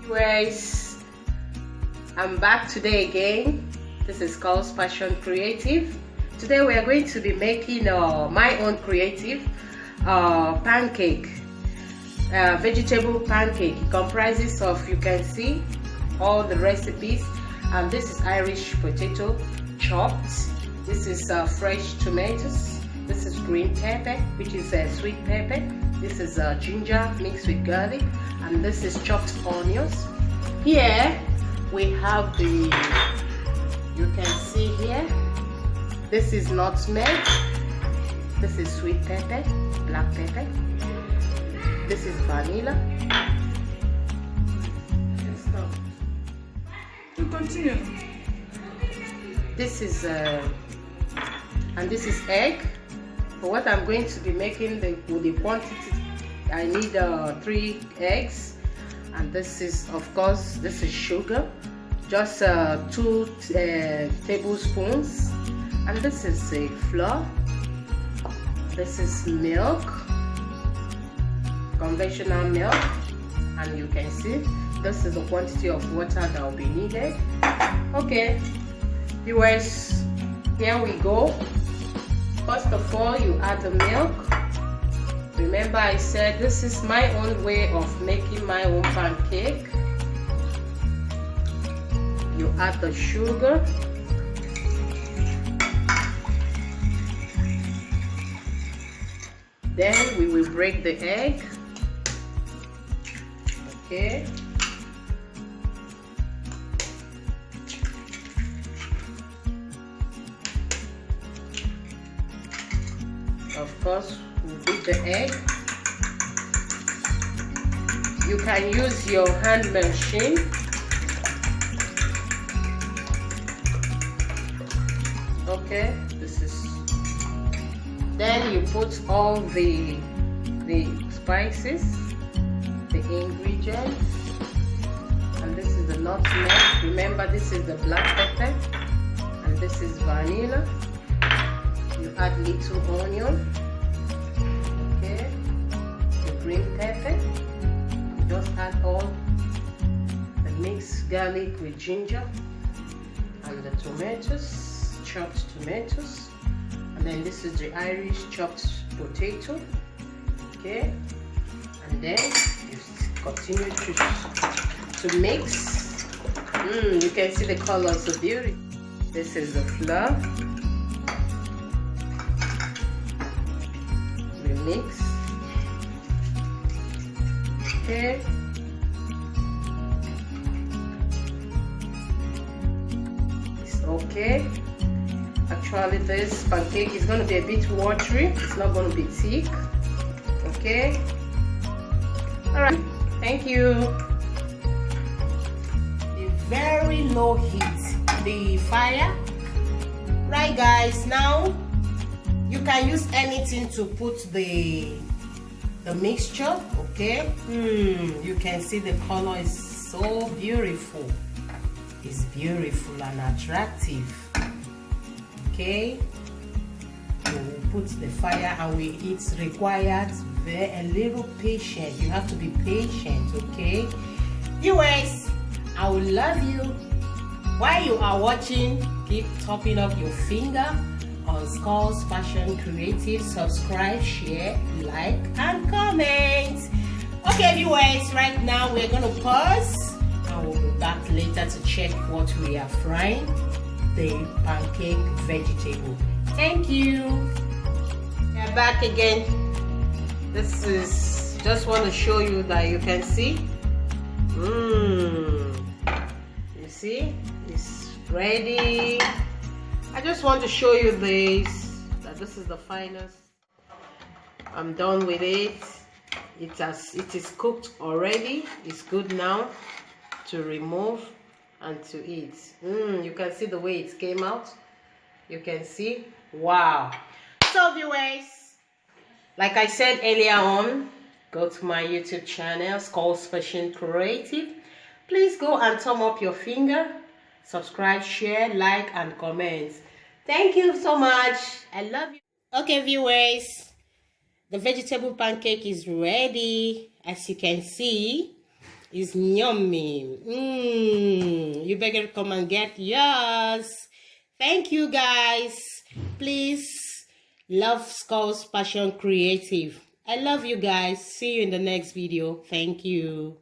Anyways, I'm back today again. This is called Passion Creative. Today we are going to be making my own creative pancake, vegetable pancake. It comprises of, you can see all the recipes, and this is Irish potato chopped. This is fresh tomatoes. This is green pepper, which is sweet pepper. This is ginger mixed with garlic, and this is chopped onions. Here we have the, you can see here, this is nutmeg, this is sweet pepper, black pepper, this is vanilla. To continue. This is and this is egg. For what I'm going to be making, the quantity, I need 3 eggs, and this is, of course, this is sugar, just 2 tablespoons, and this is a flour, this is milk, conventional milk, and you can see this is the quantity of water that will be needed. Okay, viewers, here we go. First of all, you add the milk. Remember, I said this is my own way of making my own pancake. You add the sugar. Then we will break the egg. Okay. Of course, we beat the egg. You can use your hand machine. Okay, this is. Then you put all the spices, the ingredients, and this is the nutmeg. Remember, this is the black pepper, and this is vanilla. You add little onion, okay, the green pepper. Just add all the mixed garlic with ginger, and the tomatoes, chopped tomatoes, and then this is the Irish chopped potato, okay, and then you continue to mix. You can see the colors of beauty. This is the flour. Mix. Okay. It's okay. Actually, this pancake is going to be a bit watery. It's not going to be thick. Okay. All right. Thank you. A very low heat. The fire. Right, guys. Now, you can use anything to put the mixture, okay? You can see the color is so beautiful. It's beautiful and attractive. Okay? You will put the fire, and it requires a little patience. You have to be patient, okay? Viewers, I will love you. While you are watching, keep topping up your finger on Skull's Passion Creative. Subscribe, share, like, and comment. Okay, viewers, right now we're gonna pause, and we'll be back later to check what we are frying, the pancake vegetable. Thank you. We're back again. This is, just want to show you that you can see. You see, it's ready. I just want to show you this, that this is the finest. I'm done with it. It is cooked already. It's good now to remove and to eat. You can see the way it came out. You can see. Wow. So viewers, like I said earlier on, go to my YouTube channel, Skull's Passion Creative. Please go and thumb up your finger. Subscribe, share, like, and comment. Thank you so much. I love you. Okay, viewers, the vegetable pancake is ready. As you can see, It's yummy. You better come and get yours. Thank you, guys. Please love Skull's Passion Creative. I love you guys. See you in the next video. Thank you.